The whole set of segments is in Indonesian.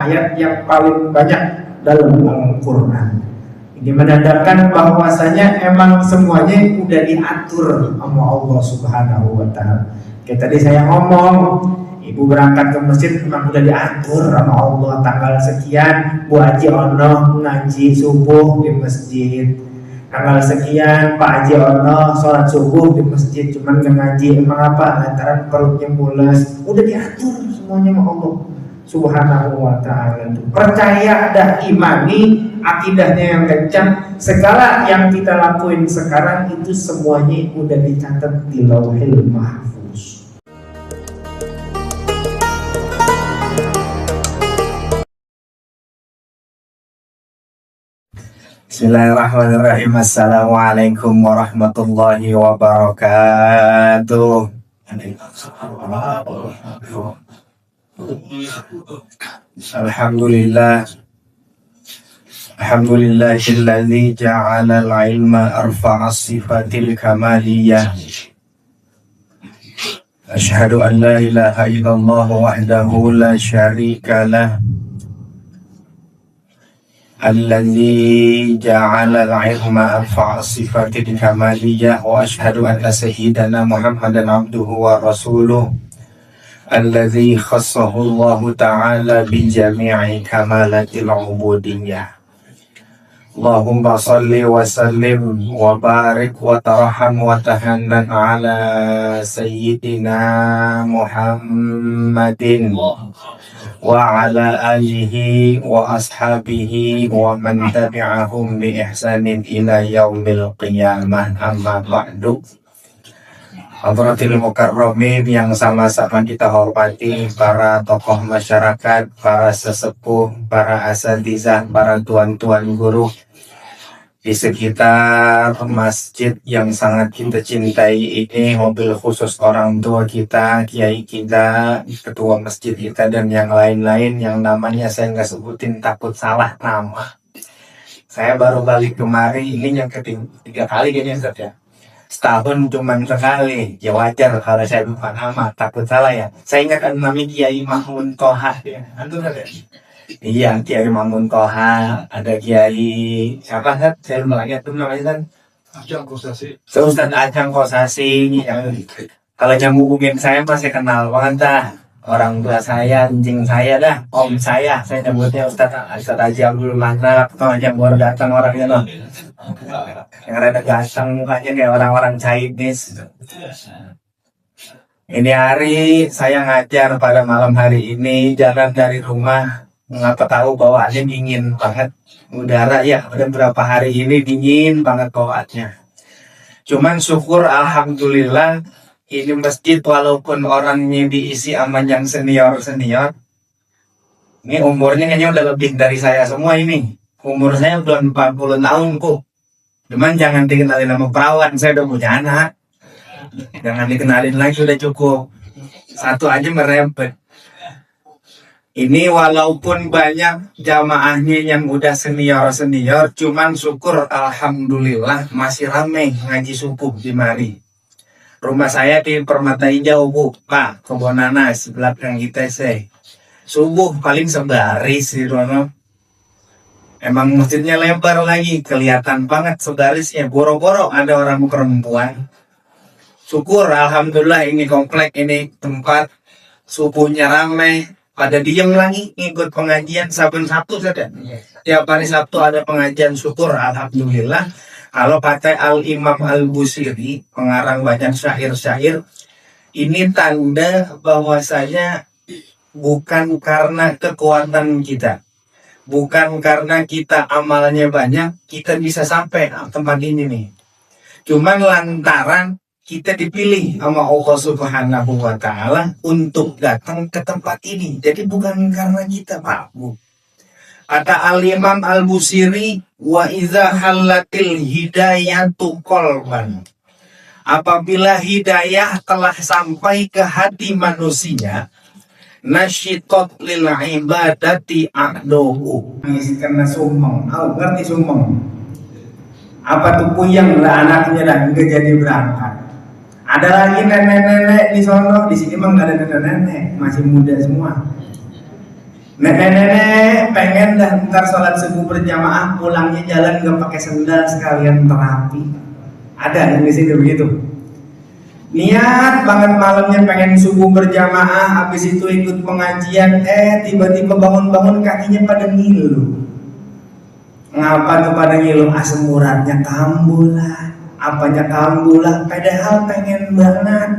ayat yang paling banyak dalam Al-Quran. Ini menandakan bahwasanya emang semuanya udah diatur sama Allah Subhanahu wa Ta'ala. Kayak tadi saya ngomong, ibu berangkat ke masjid memang udah diatur sama Allah, tanggal sekian Bu Haji ono ngaji subuh di masjid, tanggal sekian Pak Haji ono sholat subuh di masjid, cuman nggak ngaji. Emang apa? Lantaran perutnya mules. Udah diatur semuanya sama Allah Subhanahu wa Ta'ala. Percaya dan imani, akidahnya yang kencang. Segala yang kita lakuin sekarang itu semuanya udah dicatat di Lauhil Mahfuz. Bismillahirrahmanirrahim. Assalamualaikum warahmatullahi wabarakatuh. Alhamdulillah. Alhamdulillahilladzi ja'ala al-ilma arfa'a sifatil kamaliyah. Asyhadu an la ilaha illallah wahdahu la syarika lah. Alladzi ja'ala al-ilma arfa'a sifatil kamaliyah wa asyhadu anna sayyidana Muhammadan abduhu wa rasuluh alladzi khassahu Allah ta'ala bi jami'i kamalatil ubudiyyah. Allahumma salli wa sallim wa barik wa tarham wa tahannan ala sayyidina Muhammadin wa ala alihi wa ashabihi wa man tabi'ahum bi ihsanin ila yaumil qiyamah. Amma ba'du. Hadratil mukarramin yang sama-sama kita hormati, para tokoh masyarakat, para sesepuh, para asatizah, para tuan-tuan guru di sekitar masjid yang sangat kita cintai ini, mobil khusus orang tua kita, kiai kita, ketua masjid kita, dan yang lain-lain yang namanya saya nggak sebutin takut salah nama. Saya baru balik kemari, ini yang ketiga kali kayaknya Ustaz ya. Setahun cuma sekali, ya wajar kalau saya lupa nama, takut salah ya. Saya ingat namanya Kiai Mahmun Toha ya. Antum ada? Iya, Kiai Mahmun Toha, ada Kiai siapa kan? Saya lupa lagi tuh namanya kan. Ajang Kosasi. Ustaz Ajang Kosasi yang kalau yang hubungin saya masih kenal banget dah. Orang tua saya, anjing saya dah, om saya nyebutnya Ustaz Haji Abdul Manap, yang baru datang orangnya loh. Yang rada ganteng mukanya kayak orang-orang Chinese. Ini hari saya ngajar pada malam hari ini, jalan dari rumah, mengapa tahu bawaannya dingin banget. Udara ya, udah berapa hari ini dingin banget bawaannya. Cuman syukur alhamdulillah, ini masjid walaupun orangnya diisi sama yang senior-senior, ini umurnya kayaknya udah lebih dari saya semua ini. Umur saya udah 40 tahun kok. Cuman jangan dikenalin sama perawan, saya udah punya anak. Jangan dikenalin lagi, udah cukup. Satu aja merempet. Ini walaupun banyak jamaahnya yang udah senior-senior, cuman syukur alhamdulillah masih ramai ngaji subuh di mari. Rumah saya di Permata Hijau, Bu. Pak, kebun nanas, belakang ITC. Subuh paling sebaris di Rono. Emang masjidnya lebar lagi, kelihatan banget sebarisnya. Boro-boro ada orang perempuan. Syukur, alhamdulillah ini komplek, ini tempat. Subuhnya ramai, pada diem lagi ngikut pengajian Saben Sabtu saja. Tiap hari Sabtu ada pengajian, syukur, alhamdulillah. Kalau pakai Al-Imam Al-Busiri, pengarang banyak syair-syair, ini tanda bahwasanya bukan karena kekuatan kita, bukan karena kita amalnya banyak, kita bisa sampai tempat ini nih. Cuman lantaran kita dipilih sama Allah Subhanahu wa Ta'ala untuk datang ke tempat ini. Jadi bukan karena kita, Pak, Bu. Kata Al-Imam Al-Busiri, wa iza halatil hidayatu qalban. Apabila hidayah telah sampai ke hati manusia, nasyitot lil ibadati a'dohu. Karena sumbang, ngerti sumbang? Apa tuh puyeng lah anaknya dan nggak jadi berangkat. Ada lagi nenek-nenek di sono, di sini mah nggak ada nenek-nenek, masih muda semua. Nenek-nenek pengen dah ntar sholat subuh berjamaah pulangnya jalan gak pakai sendal sekalian terapi. Ada yang di sini begitu. Niat banget malamnya pengen subuh berjamaah, habis itu ikut pengajian, tiba-tiba bangun-bangun kakinya pada ngilu. Ngapa tuh pada ngilu? Asam uratnya kambuh lah, apanya kambuh lah, padahal pengen banget.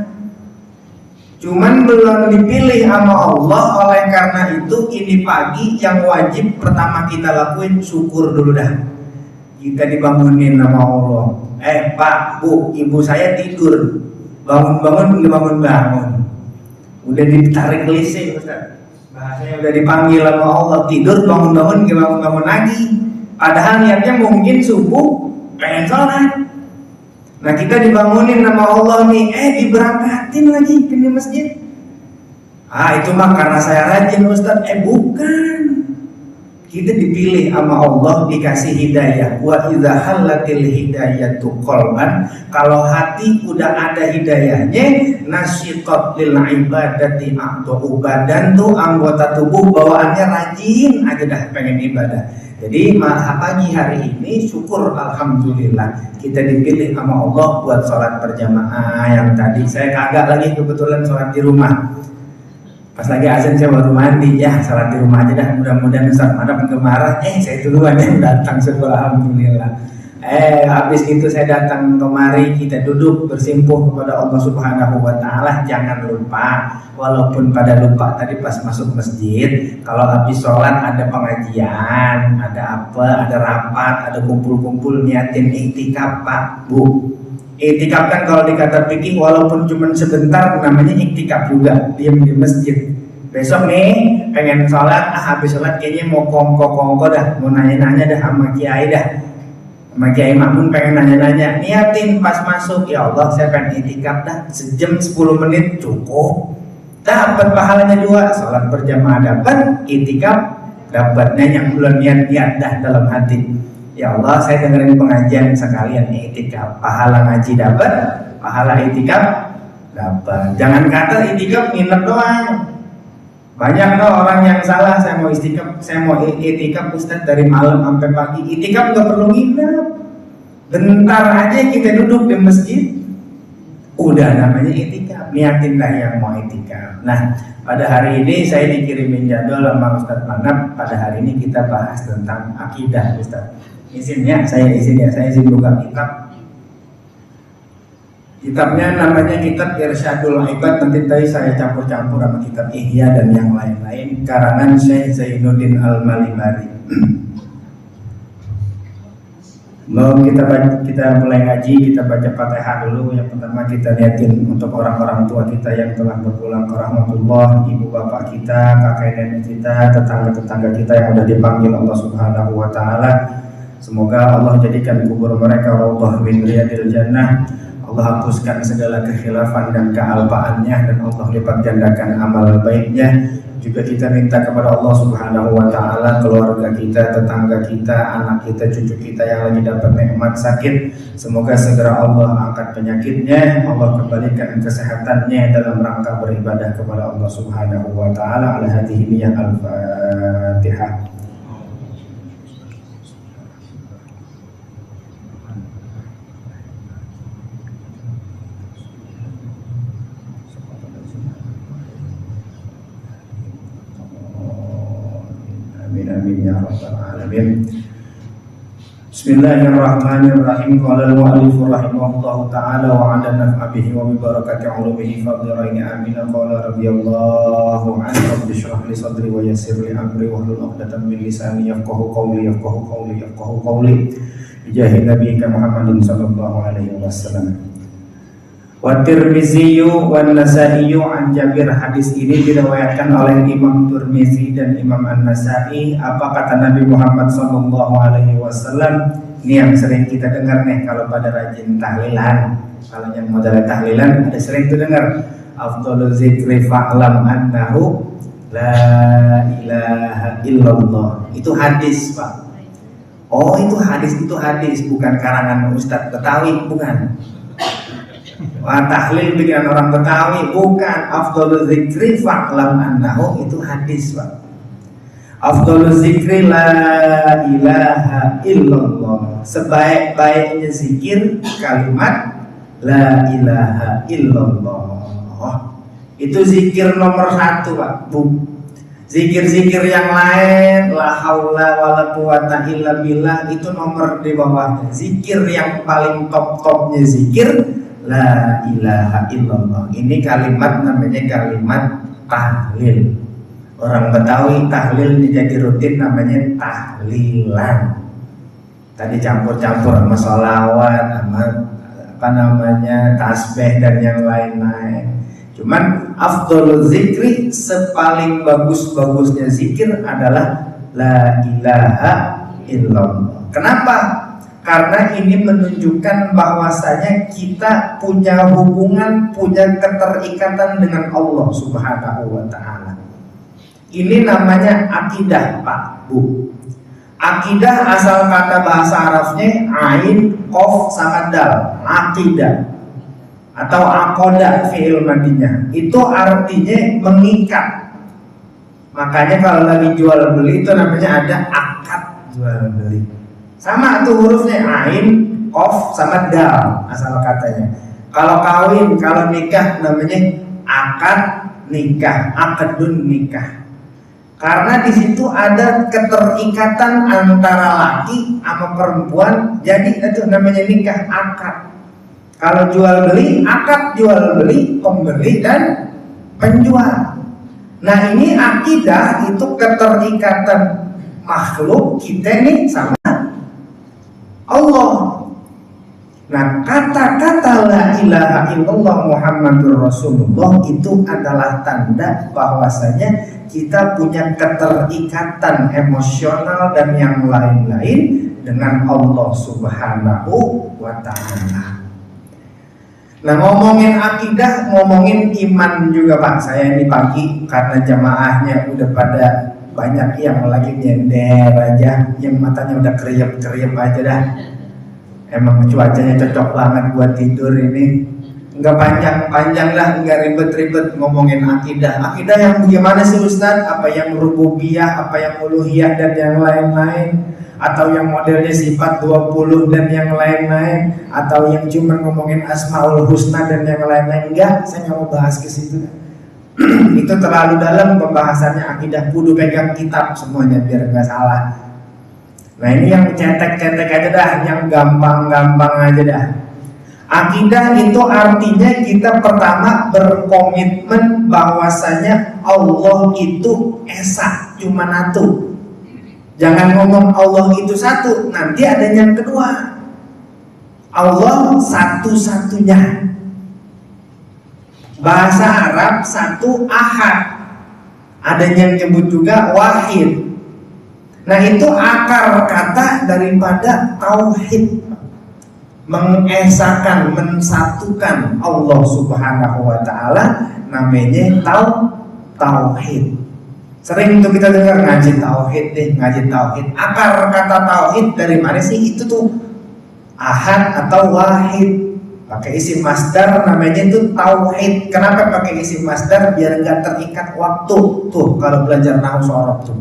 Cuman belum dipilih sama Allah, oleh karena itu ini pagi yang wajib pertama kita lakuin syukur dulu dah. Kita dibangunin sama Allah. Pak, Bu, ibu saya tidur. Bangun-bangun, bangun-bangun. Udah ditarik listrik, Ustaz. Bahasanya udah dipanggil sama Allah, tidur, bangun-bangun, bangun-bangun lagi. Padahal niatnya mungkin subuh pengen sholat. Nah kita dibangunin sama Allah nih, diberangkatin lagi ke masjid. Itu mah karena saya rajin Ustaz. Bukan. Kita dipilih sama Allah, dikasih hidayah. Wa idza halatil hidayatu qalban, kalau hati udah ada hidayahnya, nasyiqat lil ibadati a'dhu badan tuh anggota tubuh bawaannya rajin aja dah pengen ibadah. Jadi pagi hari ini syukur alhamdulillah kita dipilih sama Allah buat sholat berjamaah yang tadi. Saya kagak lagi kebetulan sholat di rumah. Pas lagi azan saya baru mandi, ya sholat di rumah aja dah. Mudah-mudahan Ustaz Manap enggak marah. Saya duluan yang datang, syukur alhamdulillah. Habis itu saya datang kemari, kita duduk bersimpuh kepada Allah Subhanahu wa taala. Jangan lupa, walaupun pada lupa tadi pas masuk masjid, kalau habis sholat ada pengajian, ada apa, ada rapat, ada kumpul-kumpul, niatin iktikaf Pak, Bu. Iktikaf kan kalau dikata fikih walaupun cuma sebentar namanya iktikaf juga, diam di masjid. Besok nih pengen sholat, habis sholat kayaknya mau kongko dah, mau nanya-nanya dah sama kiai dah. Sama Kiai Makmun pengen nanya-nanya, niatin pas masuk, ya Allah saya pengen itikaf dah, sejam 10 menit cukup. Dapat pahalanya 2, sholat berjamaah dapat, itikaf dapatnya yang belum niat-niat dah dalam hati. Ya Allah saya dengerin pengajian sekalian itikaf, pahala ngaji dapat, pahala itikaf dapat. Jangan kata itikaf nginep doang. Banyak orang yang salah, saya mau itikaf Ustaz dari malam sampai pagi. Itikaf nggak perlu nginep, bentar aja kita duduk di masjid, udah namanya itikaf. Niatin lah yang mau itikaf. Nah pada hari ini saya dikirimin jadwal sama Ustaz Manap. Pada hari ini kita bahas tentang akidah Ustaz. Izin saya izin buka kitab. Kitabnya namanya Kitab Irsyadul Ibad. Nanti tadi saya campur-campur sama kitab Ihya dan yang lain-lain, karangan Syekh Zainuddin Al-Malimari. Kita mulai ngaji, kita baca Fatihah dulu. Yang pertama kita liatin untuk orang-orang tua kita yang telah berpulang ke rahmatullah, ibu bapak kita, kakek nenek kita, tetangga-tetangga kita yang sudah dipanggil Allah Subhanahu wa taala. Semoga Allah jadikan kubur mereka raudhah min riyadil jannah. Allah hapuskan segala kekhilafan dan kealpaannya, dan Allah lipat gandakan amal baiknya. Juga kita minta kepada Allah Subhanahu wa taala keluarga kita, tetangga kita, anak kita, cucu kita yang lagi dapat nikmat sakit, semoga segera Allah angkat penyakitnya, Allah kembalikan kesehatannya dalam rangka beribadah kepada Allah Subhanahu wa taala. Ala hadhihi niyyah al-Fatihah. Amin ya rabbal alamin. Bismillahirrahmanirrahim. Qala al-mu'allif rahimahullahu ta'ala wa 'ala naf'ihi wa bi barakati 'ulumihi fadhirain amin. Qala radhiyallahu anhu rabbi shrah li sadri wa yassir li amri wa hlul 'uqdatam min lisani yafqahu qawli bi jahi nabiyyika Muhammadin sallallahu alaihi wasallam. Wa Tirmizi wa Nasa'i an Jabir. Hadis ini diriwayatkan oleh Imam Tirmizi dan Imam An-Nasa'i. Apa kata Nabi Muhammad sallallahu alaihi wasallam? Ini yang sering kita dengar nih kalau pada rajin tahlilan. Kalau yang modal tahlilan ada sering tuh dengar, afdhalu dzikri fa'lam annahu la ilaha illallah. Itu hadis, Pak. Oh, itu hadis bukan karangan Ustadz Betawi, bukan. Wah, tahlil bikinan orang Betawi, bukan. Afdhalu dzikri fa'lam annahu, itu hadis, Pak. Afdhalul zikri la ilaha illallah. Sebaik-baiknya zikir kalimat la ilaha illallah. Itu zikir nomor 1, Pak, Bu. Zikir-zikir yang lain la haula wala quwata illa billah itu nomor di bawahnya. Zikir yang paling top-topnya zikir la ilaha illallah. Ini kalimat namanya kalimat tahlil. Orang Betawi tahlil jadi rutin namanya tahlilan. Tadi campur-campur sama sholawat, sama tasbih dan yang lain-lain. Cuman afdhalul zikri, sepaling bagus-bagusnya zikir adalah la ilaha illallah. Kenapa? Karena ini menunjukkan bahwasanya kita punya hubungan, punya keterikatan dengan Allah Subhanahu wa ta'ala. Ini namanya akidah, Pak, Bu. Akidah asal kata bahasa Arabnya ain, qaf, sama dal. Akidah atau akoda fi'il madinya. Itu artinya mengikat. Makanya kalau lagi jual beli itu namanya ada akad jual beli. Sama tuh hurufnya ain, qaf, sama dal asal katanya. Kalau kawin, kalau nikah namanya akad nikah, akadun nikah. Karena di situ ada keterikatan antara laki sama perempuan, jadi itu namanya nikah, akad. Kalau jual beli, akad jual beli, pembeli dan penjual. Nah ini akidah, itu keterikatan makhluk kita nih sama Allah. Nah kata-kata la ilaha illallah Muhammadur Rasulullah itu adalah tanda bahwasanya kita punya keterikatan emosional dan yang lain-lain dengan Allah Subhanahu wa ta'ala. Nah ngomongin akidah, ngomongin iman juga, Pak. Saya ini pagi karena jamaahnya udah pada banyak yang lagi nyender aja, yang matanya udah kriep-kriep aja dah. Emang cuacanya cocok banget buat tidur ini. Enggak panjang-panjang lah, enggak ribet-ribet ngomongin akidah. Akidah yang bagaimana sih Ustaz? Apa yang rububiyah, apa yang uluhiyah dan yang lain-lain? Atau yang modelnya sifat 20 dan yang lain-lain? Atau yang cuma ngomongin asmaul husna dan yang lain-lain? Enggak, saya nggak mau bahas ke situ. Itu terlalu dalam pembahasannya akidah. Kudu pegang kitab semuanya biar nggak salah. Nah ini yang cetek-cetek aja dah, yang gampang-gampang aja dah. Akidah itu artinya kita pertama berkomitmen bahwasanya Allah itu esa, cuma satu. Jangan ngomong Allah itu satu, nanti ada yang kedua. Allah satu-satunya. Bahasa Arab satu ahad. Ada yang nyebut juga wahid. Nah itu akar kata daripada tauhid, mengesakan, mensatukan Allah Subhanahu wa ta'ala, namanya tauhid. Sering tuh kita dengar ngaji tauhid deh, ngaji tauhid. Akar kata tauhid dari mana sih? Itu tuh ahad atau wahid, pakai isim masdar, namanya itu tauhid. Kenapa pakai isim masdar? Biar nggak terikat waktu. Tuh kalau belajar nahwu sorof tuh,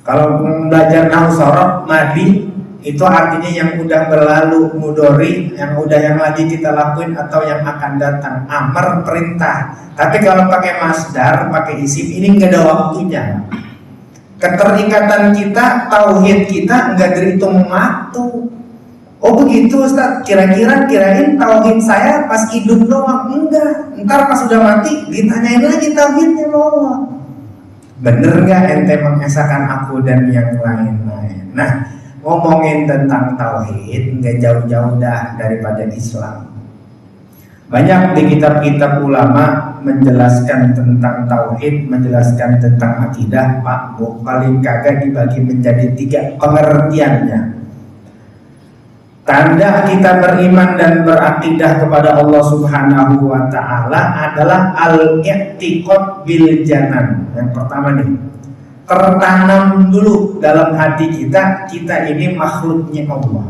kalau belajar nahwu sorof, madi itu artinya yang udah berlalu, mudori yang udah yang lagi kita lakuin atau yang akan datang. Amar perintah. Tapi kalau pakai masdar, pakai isim, ini nggak ada waktunya. Keterikatan kita, tauhid kita nggak terhitung waktu. Oh begitu Ustaz, kirain tauhid saya pas hidup doang. Enggak, ntar pas sudah mati ditanyain lagi tauhidnya Allah. Bener nggak ente mengesahkan aku dan yang lain-lain. Nah ngomongin tentang tauhid nggak jauh-jauh dah daripada Islam. Banyak di kitab-kitab ulama menjelaskan tentang tauhid, menjelaskan tentang akidah. Pak Bu, paling kagak dibagi menjadi 3 pengertiannya. Tanda kita beriman dan berakidah kepada Allah Subhanahu wa ta'ala adalah al-i'tiqad bil janan. Yang pertama nih, tertanam dulu dalam hati kita ini makhluknya Allah.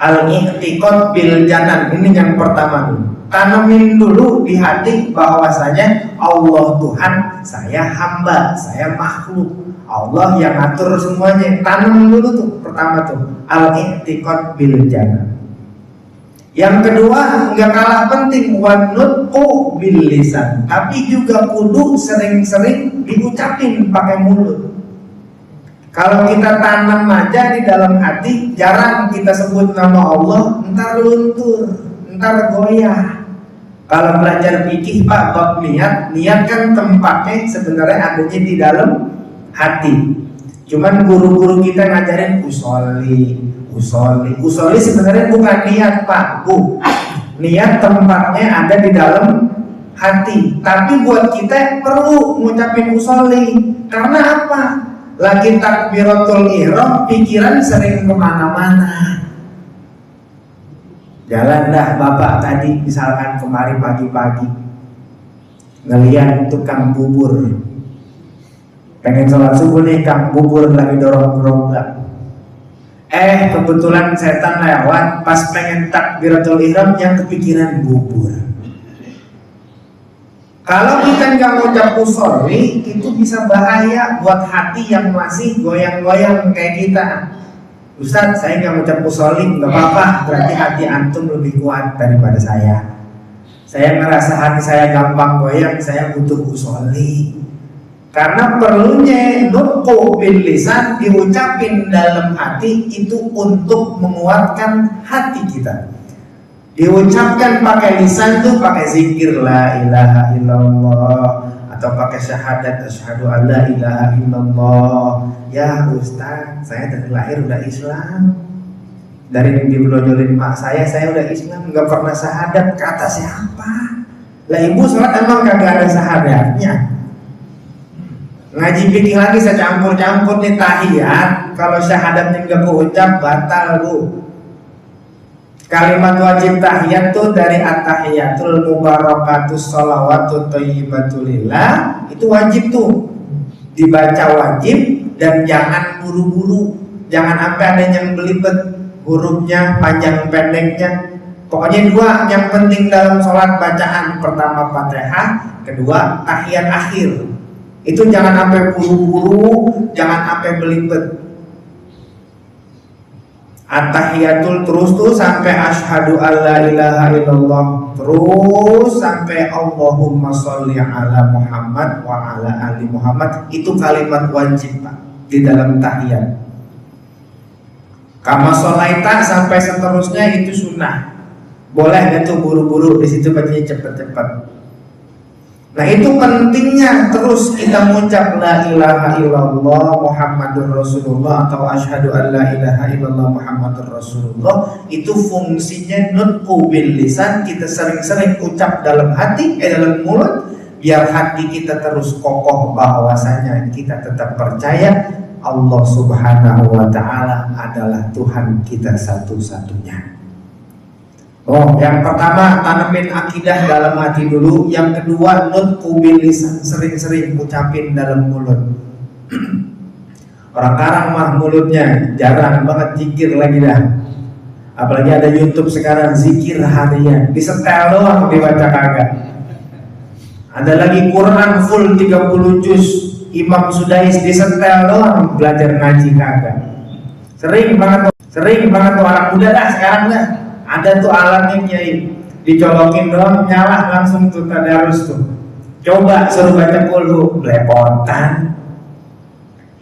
Al-i'tiqad bil janan, ini yang pertama dulu. Tanamin dulu di hati bahwasanya Allah Tuhan, saya hamba, saya makhluk. Allah yang atur semuanya. Tanam dulu tuh pertama tuh al-i'tiqad bil janan. Yang kedua nggak kalah penting, wanutqu bil lisan, tapi juga kudu sering-sering diucapin pakai mulut. Kalau kita tanam aja di dalam hati, jarang kita sebut nama Allah, ntar luntur, ntar goyah. Kalau belajar fikih Pak, bab niat kan tempatnya sebenarnya adanya di dalam hati. Cuman guru-guru kita ngajarin usoli sebenarnya bukan niat Pak, Bu. Niat tempatnya ada di dalam hati. Tapi buat kita perlu ngucapin usoli. Karena apa? Lagi takbiratul ihram, pikiran sering kemana-mana. Jalan dah bapak tadi misalkan kemarin pagi-pagi ngeliat tukang bubur, pengen sholat subuh nih, kang bubur lagi dorong gerobak. Kebetulan setan lewat, pas pengen takbiratul ihram yang kepikiran bubur. Kalau kita nggak ngucap usolli, itu bisa bahaya buat hati yang masih goyang-goyang kayak kita. Ustaz, saya nggak ngucap usolli, nggak apa-apa, berarti hati antum lebih kuat daripada saya. Saya ngerasa hati saya gampang goyang, saya butuh usolli. Karena perlunya nutqu bil lisan, diucapin dalam hati itu untuk menguatkan hati kita. Diucapkan pakai lisan tuh pakai zikir la ilaha illallah, atau pakai syahadat asyhadu alla ilaha illallah. Ya Ustaz, saya dari lahir udah Islam, dari dibelojolin mak saya udah Islam, nggak pernah syahadat. Kata siapa? Lah ibu sholat emang kagak ada syahadatnya. Ngaji fikih lagi saya campur-campur nih tahiyat, kalau syahadatnya nggak keucap batal Bu. Kalimat wajib tahiyat tuh dari at-tahiyatul mubarakatus sholawatut thayyibatulillah, itu wajib tuh dibaca wajib, dan jangan buru-buru, jangan sampai ada yang belibet hurufnya, panjang pendeknya. Pokoknya dua yang penting dalam sholat bacaan, pertama Fatihah, kedua tahiyat akhir. Itu jangan sampai buru-buru, jangan sampai belibet. At-tahiyatul terus tuh sampai asyhadu alla ilaha illallah, terus sampai Allahumma sholli ala Muhammad wa ala ali Muhammad. Itu kalimat wajib Pak di dalam tahiyat. Kama sholaita sampai seterusnya itu sunnah. Boleh gak tuh buru-buru, di situ bacanya cepet-cepet. Nah itu pentingnya terus kita mengucap la ilaha illallah Muhammadur Rasulullah atau asyhadu an la ilaha illallah Muhammadur Rasulullah. Itu fungsinya nutqu bil lisan, kita sering-sering ucap dalam hati, dalam mulut, biar hati kita terus kokoh bahwasanya kita tetap percaya Allah Subhanahu wa ta'ala adalah Tuhan kita satu-satunya. Oh, yang pertama tanemin akidah dalam hati dulu. Yang kedua nutqu bil lisan, sering-sering ucapin dalam mulut. Orang Karang mah mulutnya jarang banget zikir lagi dah. Apalagi ada YouTube sekarang zikir harian, disetel doang dibaca kagak. Ada lagi Quran full 30 juz, Imam Sudais disetel doang, belajar ngaji kagak. Sering banget tuh anak muda dah sekarang dah. Ada tuh alatnya Kiai, dicolokin doang nyala langsung tuh tadarus tuh. Coba suruh baca kulhu, belepotan.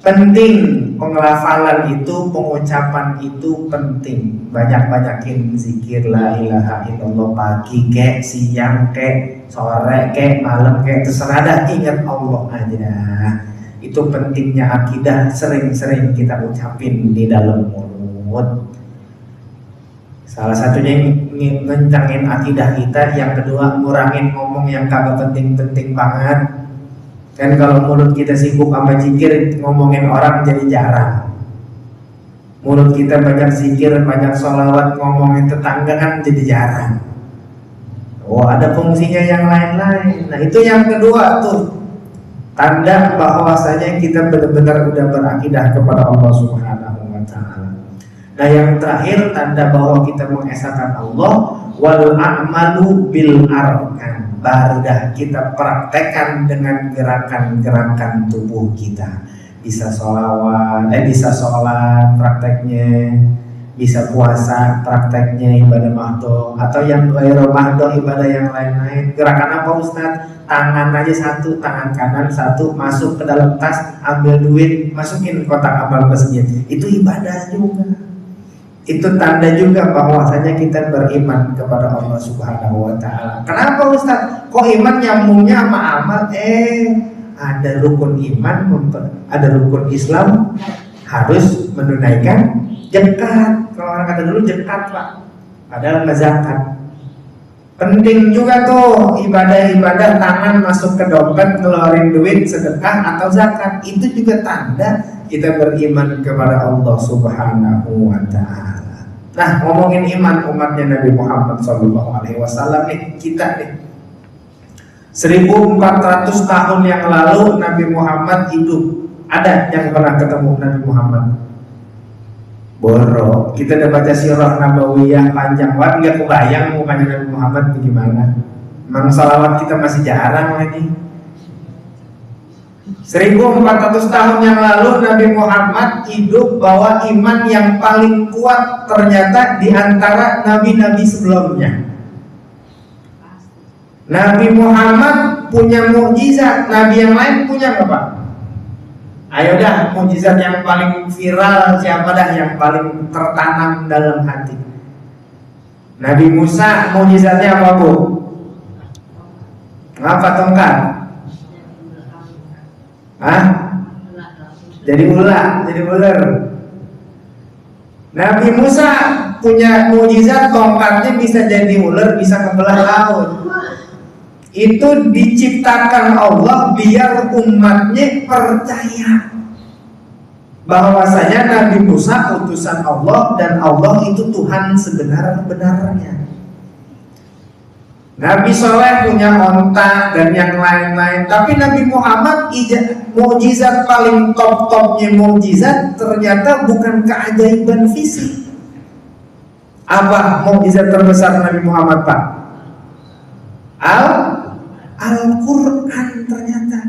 Penting pengelafalan itu, pengucapan itu penting. Banyak-banyakin zikir la ilaha illallah pagi kek, siang kek, sore kek, malam kek, terserah dah, ingat Allah aja. Itu pentingnya akidah, sering-sering kita ucapin di dalam mulut. Salah satunya ngencangin akidah kita. Yang kedua ngurangin ngomong yang kagak penting-penting banget. Kan kalau mulut kita sibuk sama zikir, ngomongin orang jadi jarang. Mulut kita banyak zikir, banyak sholawat, ngomongin tetangga kan jadi jarang. Oh ada fungsinya yang lain-lain. Nah itu yang kedua tuh, tanda bahwasanya kita benar-benar udah berakidah kepada Allah Subhanahu wa ta'ala. Nah yang terakhir tanda bahwa kita mengesahkan Allah, wal a'malu bil arkan. Baru dah kita praktekkan dengan gerakan-gerakan tubuh kita. Bisa bisa sholat prakteknya, bisa puasa prakteknya, ibadah mahdoh, atau yang ghairu mahdoh, ibadah yang lain-lain. Gerakan apa Ustaz? Tangan aja satu, tangan kanan satu, masuk ke dalam tas, ambil duit, masukin kotak amal masjid. Itu ibadah juga. Itu tanda juga bahwasanya kita beriman kepada Allah Subhanahu wa taala. Kenapa Ustaz? Kok iman nyambungnya sama amal? Ada rukun iman, ada rukun Islam, harus menunaikan zakat. Kalau orang kata dulu zakat, Pak. Padahal nggak zakat. Penting juga tuh ibadah-ibadah, tangan masuk ke dompet, ngeluarin duit, sedekah atau zakat. Itu juga tanda kita beriman kepada Allah Subhanahu wa taala. Nah, ngomongin iman umatnya Nabi Muhammad SAW nih, kita nih 1400 tahun yang lalu Nabi Muhammad hidup. Ada yang pernah ketemu Nabi Muhammad? Boro. Kita udah baca sirah nabawiyah panjang banget, nggak kebayang mukanya Nabi Muhammad bagaimana. Memang salawat kita masih jarang lagi. 1400 tahun yang lalu Nabi Muhammad hidup bahwa iman yang paling kuat ternyata di antara nabi-nabi sebelumnya. Nabi Muhammad punya mukjizat, nabi yang lain punya apa? Ayo dah, mukjizat yang paling viral siapa dah, yang paling tertanam dalam hati? Nabi Musa mukjizatnya apa Bu? Ngapa tongkat? Jadi ular. Nabi Musa punya mukjizat, tongkatnya bisa jadi ular, bisa kebelah laut. Itu diciptakan Allah biar umatnya percaya bahwasanya Nabi Musa utusan Allah dan Allah itu Tuhan sebenar-benarnya. Nabi Soleh punya onta dan yang lain-lain. Tapi Nabi Muhammad mukjizat paling top-topnya mukjizat ternyata bukan keajaiban fisik. Apa mukjizat terbesar Nabi Muhammad, Pak? Al-Quran ternyata.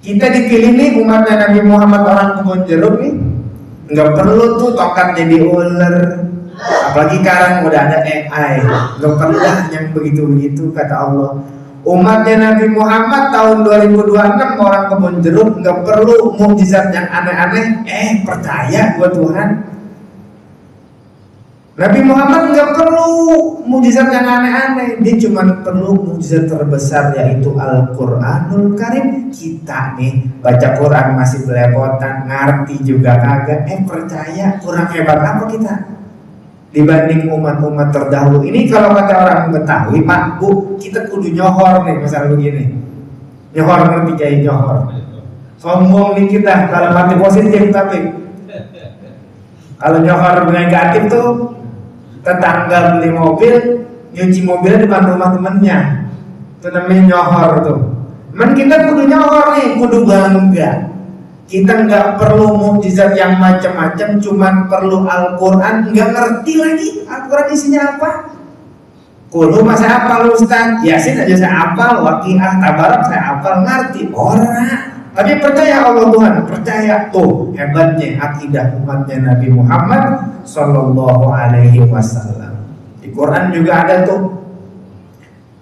Kita dipilih nih umatnya Nabi Muhammad, orang kebun jeruk nih, nggak perlu tuh tongkat jadi ular. Apalagi sekarang udah ada AI, gak perlu dah yang begitu-begitu kata Allah. Umatnya Nabi Muhammad tahun 2026 orang kebun jeruk, gak perlu mukjizat yang aneh-aneh. Percaya gua Tuhan. Nabi Muhammad gak perlu mukjizat yang aneh-aneh, dia cuma perlu mukjizat terbesar yaitu Al-Quranul Karim. Kita nih baca Quran masih belepotan, ngerti juga kagak. Percaya kurang hebat apa kita dibanding umat-umat terdahulu ini? Kalau kata orang Betawi, Pak Bu, kita kudu nyohor nih, misalnya begini. Nyohor, ngerti kayak nyohor? Sombong nih kita kalau mati positif, tapi kalau nyohor negatif tuh tetangga beli mobil, nyuci mobilnya depan rumah temennya, itu namanya nyohor tuh. Men kita kudu nyohor nih, kudu bangga. Kita nggak perlu mukjizat yang macam-macam, cuman perlu Al-Quran. Nggak ngerti lagi Al-Quran isinya apa. Kudu masa hafal Ustaz, Yasin aja saya hafal, Waqiah, Tabarak saya hafal, ngerti orang. Tapi percaya Allah Tuhan, percaya tuh hebatnya akidah umatnya Nabi Muhammad Sallallahu Alaihi Wasallam. Di Quran juga ada tuh,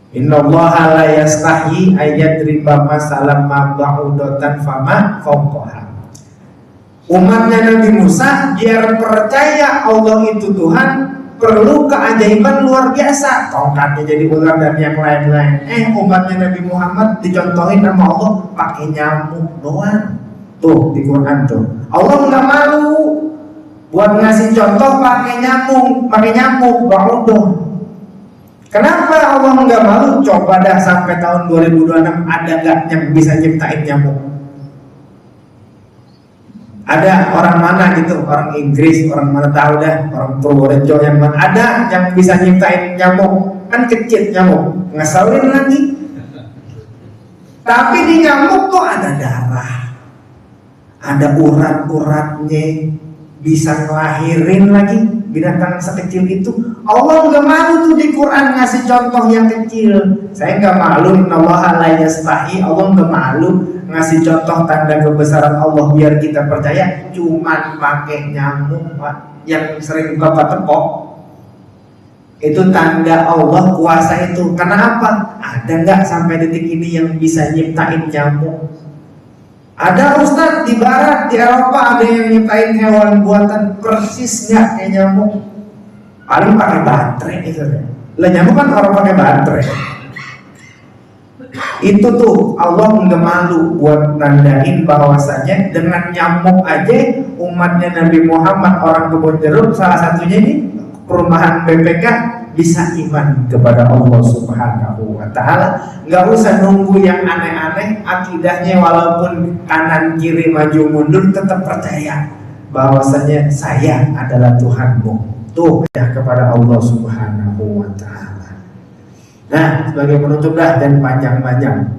Innallaha la yastahi ayyadriba masalam ma ba'udatan fama fawqaha. Umatnya Nabi Musa biar percaya Allah itu Tuhan perlu keajaiban luar biasa, tongkatnya jadi ular dan yang lain-lain. Umatnya Nabi Muhammad dicontohin sama Allah pakai nyamuk doang. Tuh di Quran tuh Allah nggak malu buat ngasih contoh pakai nyamuk ba'udah. Kenapa Allah nggak malu? Coba dah sampai tahun 2026 ada nggak yang bisa nyiptain nyamuk? Ada orang mana gitu, orang Inggris, orang mana tahu dah, orang Purworejo yang mana ada yang bisa nyiptain nyamuk? Kan kecil nyamuk, ngeselin lagi. Tapi di nyamuk tuh ada darah, ada urat-uratnya, bisa ngelahirin lagi binatang sekecil itu. Allah nggak malu tuh di Quran ngasih contoh yang kecil. Saya nggak malu, innallaha la yastahi. Allah nggak malu ngasih contoh tanda kebesaran Allah biar kita percaya. Cuman pakai nyamuk, Pak, yang sering Bapak tepok. Itu tanda Allah kuasa itu. Karena apa? Ada nggak sampai detik ini yang bisa nyiptain nyamuk? Ada Ustadz di barat, di Eropa ada yang nyiptain hewan buatan persis nggak kayak nyamuk. Paling pakai baterai itu. Lah nyamuk kan orang pakai baterai. Itu tuh Allah nggak malu buat nandain bahwasanya dengan nyamuk aja umatnya Nabi Muhammad orang kebun jeruk salah satunya ini perumahan BPK bisa iman kepada Allah Subhanahu wa Ta'ala. Nggak usah nunggu yang aneh-aneh. Akidahnya walaupun kanan kiri maju mundur tetap percaya bahwasanya saya adalah Tuhanmu. Tuh ya kepada Allah Subhanahu wa Ta'ala. Nah, sebagai penutup dan panjang-panjang,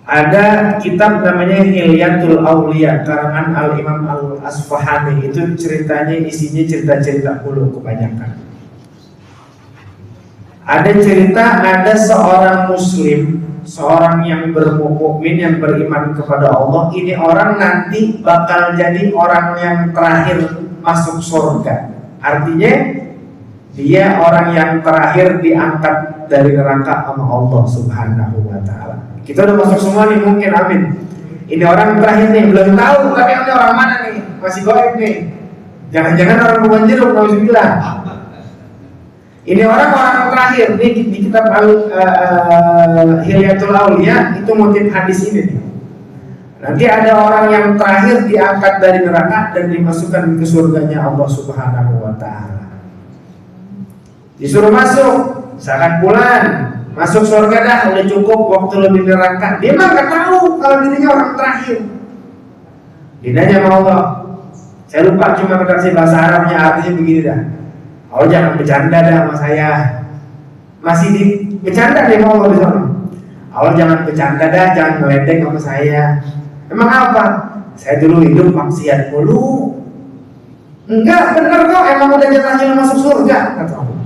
ada kitab namanya Hilyatul Auliya karangan Al-Imam Al-Asfahani. Itu ceritanya isinya cerita-cerita dulu kebanyakan. Ada cerita ada seorang muslim, seorang yang bermukmin, yang beriman kepada Allah. Ini orang nanti bakal jadi orang yang terakhir masuk surga. Artinya dia orang yang terakhir diangkat dari neraka sama Allah Subhanahu wa Ta'ala. Kita udah masuk semua nih mungkin, amin. Ini orang terakhir nih, belum tahu tapi ini orang mana nih, masih goib nih. Jangan-jangan orang kebun jeruk, nauzubillah. Ini orang terakhir nih di kitab Hilyatul Auliya itu motif hadis ini nih. Nanti ada orang yang terakhir diangkat dari neraka dan dimasukkan ke surganya Allah Subhanahu wa Ta'ala. Disuruh masuk, zakat bulan, masuk surga dah, udah cukup waktu lebih neraka. Dia mah nggak tahu kalau dirinya orang terakhir. Dinanya sama Allah. Saya lupa cuma kasih bahasa Arabnya, artinya begini dah. Allah jangan bercanda dah sama saya. Masih di bercanda deh sama Allah di sana. Allah jangan bercanda dah, jangan ngeledek sama saya. Emang apa? Saya dulu hidup maksiat mulu. Enggak, bener kok, emang udah jatahnya masuk surga, kata Allah.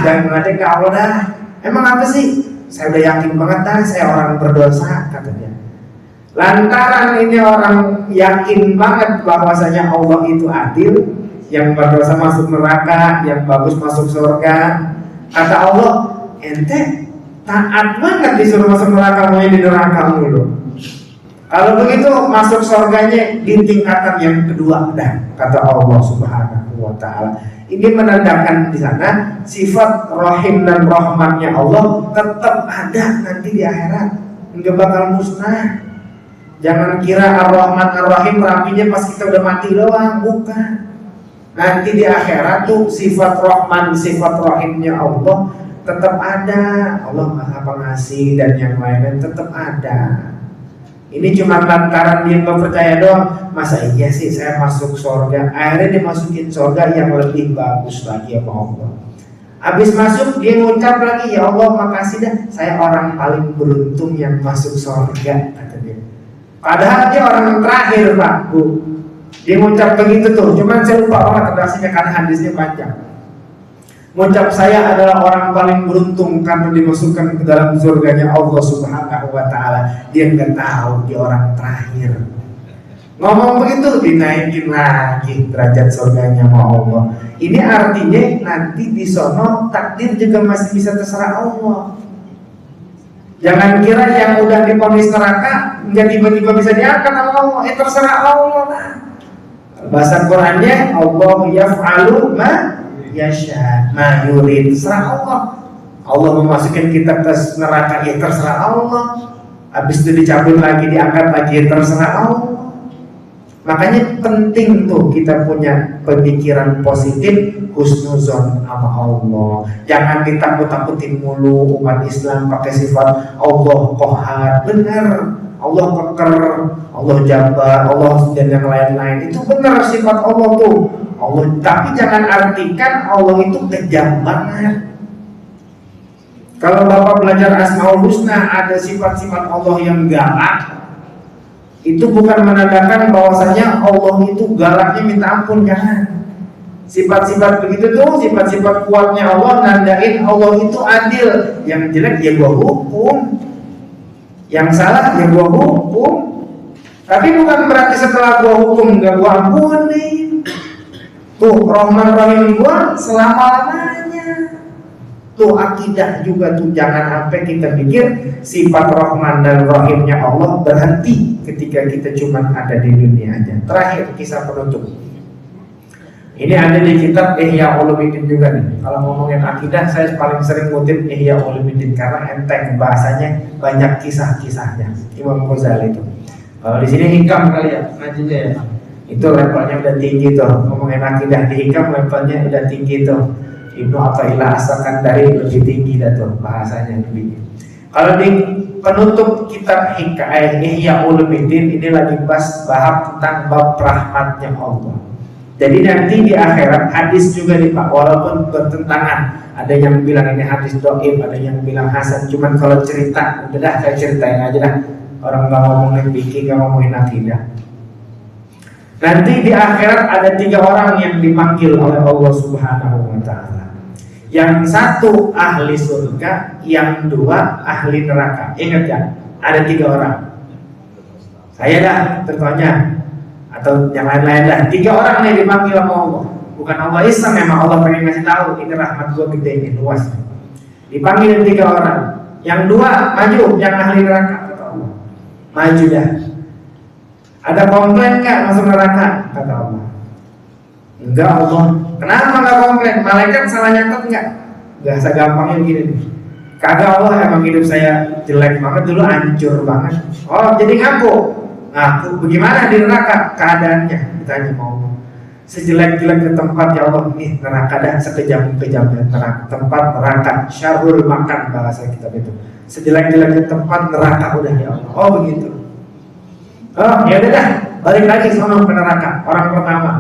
Jangan ngeledek ke Allah dah. Emang apa sih? Saya udah yakin banget dah, saya orang berdosa, katanya. Lantaran ini orang yakin banget bahwasanya Allah itu adil, yang berdosa masuk neraka, yang bagus masuk surga. Kata Allah, ente taat banget disuruh masuk neraka, mau di neraka mulu. Kalau begitu masuk surganya di tingkatan yang kedua dah, kata Allah Subhanahu wa Ta'ala. Ini menandakan di sana sifat rahim dan rahmatnya Allah tetap ada nanti di akhirat, nggak bakal musnah. Jangan kira ar-Rahman ar-Rahim rapinya pas kita udah mati doang, bukan. Nanti di akhirat tuh sifat Rahman, sifat rahimnya Allah tetap ada. Allah Maha Pengasih dan yang lainnya tetap ada. Ini cuma lantaran dia nggak percaya doang. Masa iya sih saya masuk surga? Akhirnya dimasukin surga yang lebih bagus lagi sama Allah. Habis masuk dia ngucap lagi, ya Allah makasih dah, saya orang paling beruntung yang masuk surga, kata dia. Padahal dia orang terakhir Pak Bu. Dia ngucap begitu tuh. Cuman saya lupa banget redaksinya karena hadisnya panjang. Mengucap saya adalah orang paling beruntung karena dimasukkan ke dalam surganya Allah Subhanahu wa Ta'ala. Dia nggak tahu dia orang terakhir. Ngomong begitu dinaikin lagi derajat surganya sama Allah. Ini artinya nanti di sono takdir juga masih bisa terserah Allah. Jangan kira yang udah divonis neraka nggak tiba-tiba bisa diangkat sama Allah. Terserah Allah lah. Bahasa Qurannya Allah yaf'alu ma yasha ma yurid, terserah Allah. Allah memasukkan kita ke neraka, ya terserah Allah. Habis itu dicabut lagi, diangkat lagi, ya terserah Allah. Makanya penting tuh kita punya pemikiran positif, husnuzon sama Allah. Jangan ditakut-takutin mulu umat Islam pakai sifat Allah Qahar. Benar, Allah Keker, Allah Jabbar, Allah dan yang lain-lain. Itu benar sifat Allah tuh. Allah, tapi jangan artikan Allah itu kejam banget. Kalau Bapak belajar Asmaul Husna ada sifat-sifat Allah yang galak, Itu bukan menandakan bahwasanya Allah itu galaknya minta ampun, jangan. Sifat-sifat begitu tuh, sifat-sifat kuatnya Allah nandain Allah itu adil. Yang jelek ya gua hukum, yang salah ya gua hukum. Tapi bukan berarti setelah gua hukum gak gua ampuni. Tuh Rahman Rahim gua selama-lamanya. Tuh akidah juga tuh, jangan sampai kita pikir sifat Rahman dan Rahimnya Allah berhenti ketika kita cuma ada di dunia aja. Terakhir kisah penutup. Ini ada di kitab Ihya Ulumuddin juga nih. Kalau ngomongin akidah, saya paling sering ngutip Ihya Ulumuddin karena enteng bahasanya, banyak kisah-kisahnya. Imam Ghazali itu. Kalau di sini hikam kali ya, ngajinya ya. Itu levelnya udah tinggi tuh. Ngomongin akidah di hikam levelnya udah tinggi tuh. Ibnu Athaillah As-Sakandari lebih tinggi dah tuh bahasanya lebih. Kalau di penutup kitab Ihya Ulumuddin ini lagi bahas tentang bab rahmatnya Allah. Jadi nanti di akhirat hadis juga nih Pak, walaupun bertentangan. Ada yang bilang ini hadis dhaif, ada yang bilang hasan. Cuman kalau cerita, udah dah saya ceritain aja dah. Orang nggak ngomongin fikih, nggak ngomongin akidah. Nanti di akhirat ada 3 orang yang dipanggil oleh Allah Subhanahu Wa Taala. Yang satu ahli surga, yang 2 ahli neraka. Ingat ya, ada 3 orang. Saya dah tertanya. Atau yang lain-lain lah, 3 orang nih dipanggil sama Allah. Bukan Allah iseng, memang Allah pengen ngasih tahu ini rahmat gua gede ini luas. Dipanggil 3 orang. Yang 2 maju, yang ahli neraka kata Allah. Maju dah. Ada komplain nggak masuk neraka kata Allah? Enggak Allah. Kenapa nggak komplain? Malaikat salah nyatet nggak? Nggak segampangnya begini nih. Kagak Allah, emang hidup saya jelek banget dulu, hancur banget. Oh jadi ngaku. Nah, bagaimana di neraka keadaannya? Ditanya mau sejelek-jeleknya tempat ya Allah, nih neraka dah sekejam-kejamnya neraka, tempat neraka syarrul makan bahasa kita itu. Sejelek-jeleknya tempat neraka udah ya Allah. Oh begitu. Oh ya udah dah, balik lagi sama ke neraka. Orang pertama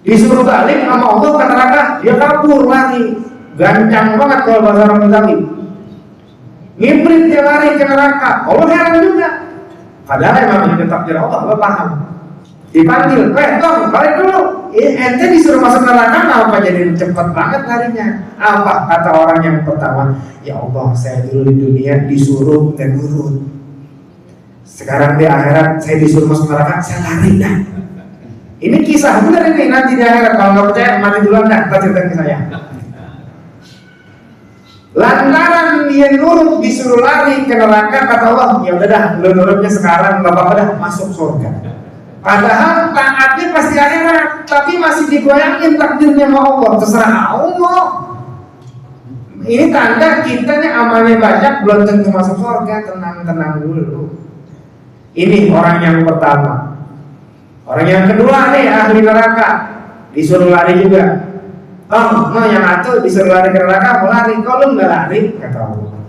disuruh balik sama Allah ke neraka, dia kabur lari, gancang banget kalau bahasa orang Betawi. Ngibrit dia lari ke neraka. Allah heran juga. Padahal emang ini takdir Allah, lo paham. Dipanggil, Tom, balik dulu. Ente disuruh masuk neraka, apa jadi cepat banget larinya? Apa kata orang yang pertama? Ya Allah, saya dulu di dunia disuruh dan nurut. Sekarang di akhirat saya disuruh masuk neraka, saya lari dah. Ini kisah benar ini, nanti di akhirat kalau nggak percaya mati duluan dah, kita ceritain ke saya. Lantaran dia nurut disuruh lari ke neraka, kata Allah, ya udah dah, lu nurutnya sekarang nggak apa-apa dah, masuk surga. Padahal taatnya pasti akhirat, tapi masih digoyangin takdirnya sama Allah, terserah Allah. Ini tanda kita nih amalnya banyak belum tentu masuk surga, tenang-tenang dulu. Ini orang yang pertama. Orang yang kedua nih ahli neraka, disuruh lari juga. Oh, no yang satu disuruh lari ke neraka, mau lari, kalau nggak lari, kata Allah.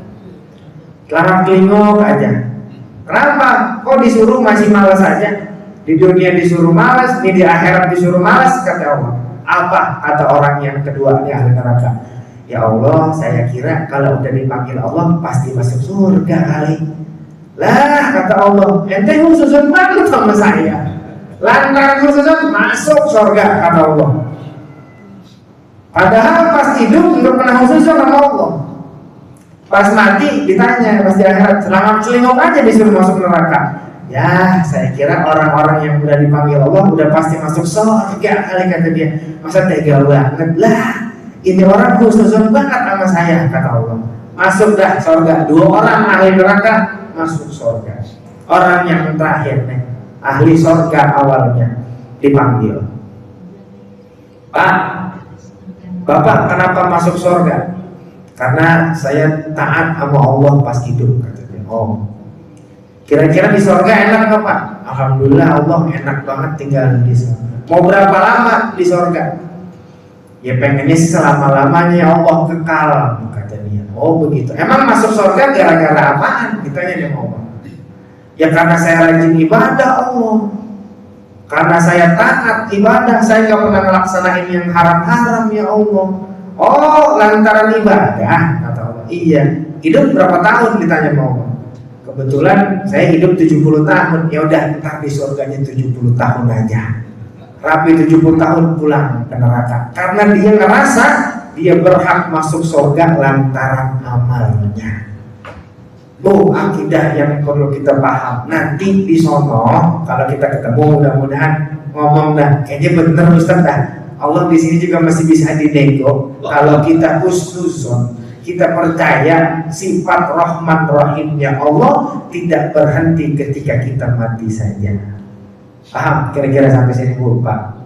Kelangak kelingok aja. Kenapa? Kok disuruh masih malas aja? Di dunia disuruh malas, di akhirat disuruh malas, kata Allah. Apa kata orang yang kedua ini ahli neraka? Ya Allah, saya kira kalau udah dipanggil Allah pasti masuk surga kali. Lah, kata Allah, ente khususun banget sama saya. Lantaran khususun masuk surga, kata Allah. Padahal pas hidup belum pernah khususun sama Allah. Pas mati ditanya, pas di akhirat, selama celingok aja disuruh masuk neraka. Ya, saya kira orang-orang yang udah dipanggil Allah udah pasti masuk surga kali, kata dia. Masa tega banget lah. Ini orang khususun banget sama saya, kata Allah. Masuk dah surga. 2 orang ahli neraka masuk surga. Orang yang terakhir nih, ahli surga awalnya dipanggil. Pak, Bapak kenapa masuk surga? Karena saya taat sama Allah pas hidup, katanya. Oh, kira-kira di surga enak nggak Pak? Alhamdulillah Allah enak banget tinggal di surga. Mau berapa lama di surga? Ya pengennya selama-lamanya ya Allah kekal, kata dia. Oh begitu. Emang masuk surga gara-gara apaan? Ditanya dia mau. Ya karena saya rajin ibadah Allah. Karena saya taat ibadah, saya gak pernah melaksanain yang haram-haram ya Allah. Oh, lantaran ibadah, kata Allah. Iya. Hidup berapa tahun ditanya sama Allah? kebetulan saya hidup 70 tahun, ya udah ntar di surganya 70 tahun aja. Rapi 70 tahun pulang ke neraka. Karena dia ngerasa dia berhak masuk surga lantaran amalnya. Akidah yang perlu kita paham. Nanti di sono kalau kita ketemu mudah-mudahan ngomong dah, kayaknya bener Ustaz dah. Allah di sini juga masih bisa dinego. Kalau kita husnuzon, kita percaya sifat Rahman Rahimnya Allah tidak berhenti ketika kita mati saja. Paham kira-kira sampai sini Bu Pak?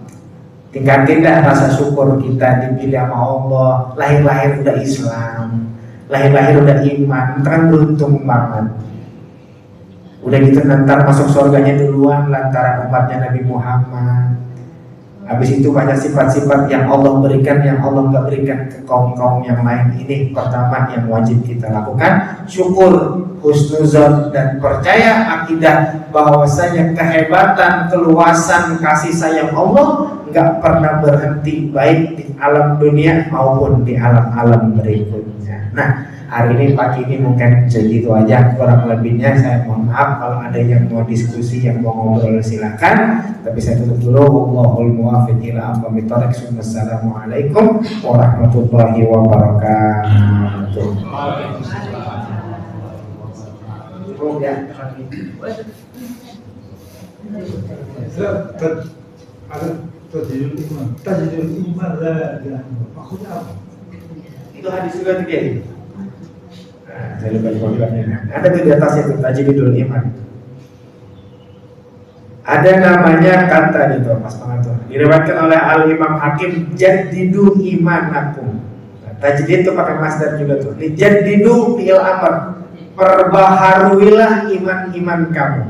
Tingkatin dah rasa syukur kita dipilih sama Allah. Lahir-lahir udah Islam, lahir-lahir udah iman, kan beruntung banget. Udah gitu nanti masuk surganya duluan lantaran umatnya Nabi Muhammad. Habis itu banyak sifat-sifat yang Allah berikan, yang Allah nggak berikan ke kaum-kaum yang lain. Ini pertama yang wajib kita lakukan, syukur, husnuzon, dan percaya akidah bahwasanya kehebatan, keluasan kasih sayang Allah nggak pernah berhenti, baik di alam dunia maupun di alam-alam berikutnya. Nah, hari ini pagi ini mungkin segitu aja, kurang lebihnya saya mohon maaf. Kalau ada yang mau diskusi, yang mau ngobrol silakan, tapi saya tutup dulu. Wallahul muwaffiq ila aqwamit thoriq. Wassalamualaikum warahmatullahi wabarakatuh. Itu hadis juga tuh ya. Saya lupa programnya. Ada tuh di atasnya tuh Tajidul Iman. Ada namanya kata itu Mas Panganto. Diriwayatkan oleh Al Imam Hakim, jadidu imanakum. Tajdid itu pakai masdar juga tuh. Jadidu fi'il amr. Perbaharuilah iman-iman kamu.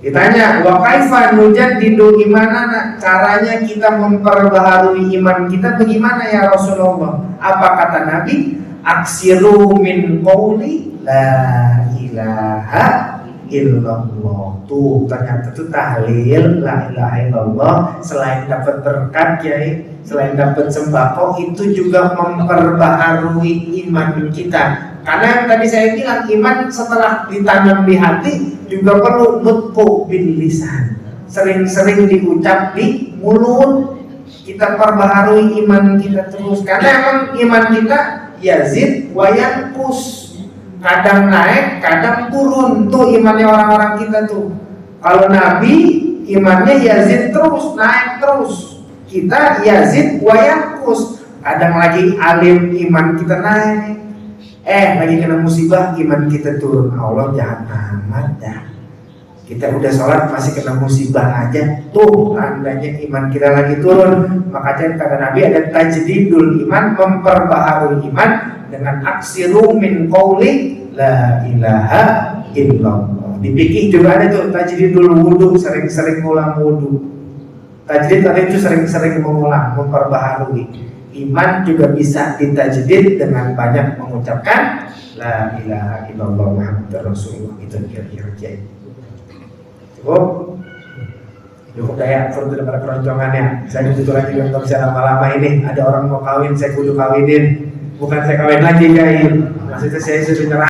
Ditanya, wa kaifa nujaddidu imanana? Caranya kita memperbaharui iman kita bagaimana ya Rasulullah? Apa kata Nabi? Aksiru min qawli la ilaha illallah. Tuh ternyata tuh tahlil la ilaha illallah selain dapat berkat ya, selain dapat sembako, itu juga memperbaharui iman kita. Karena yang tadi saya bilang, iman setelah ditanam di hati juga perlu nutqu bil lisan, sering-sering diucap di mulut. Kita perbaharui iman kita terus, karena emang iman kita yazid wa yanqus, kadang naik kadang turun. Tuh imannya orang-orang kita tuh. Kalau Nabi imannya yazid terus, naik terus. Kita yazid wa yanqus, kadang lagi alim iman kita naik, lagi kena musibah iman kita turun. Allah jahat amat dah. Kita udah sholat masih kena musibah aja, tuh tandanya iman kita lagi turun. Makanya kata Nabi ada tajdidul iman, memperbaharui iman dengan aksiru min qawli la ilaha illallah. Di fikih juga ada tuh tajdidul wudu, sering-sering ngulang wudu. Tajdid tadi itu sering-sering mengulang, memperbaharui. Iman juga bisa ditajdid dengan banyak mengucapkan la ilaha illallah Muhammadur Rasulullah. Itu kira-kira cukup daya for daripada keroncongannya. Saya kebetulan juga nggak bisa lama-lama ini. Ada orang mau kawin, saya kudu kawinin. Bukan saya kawin lagi, guys. Maksudnya saya sudah nyerah.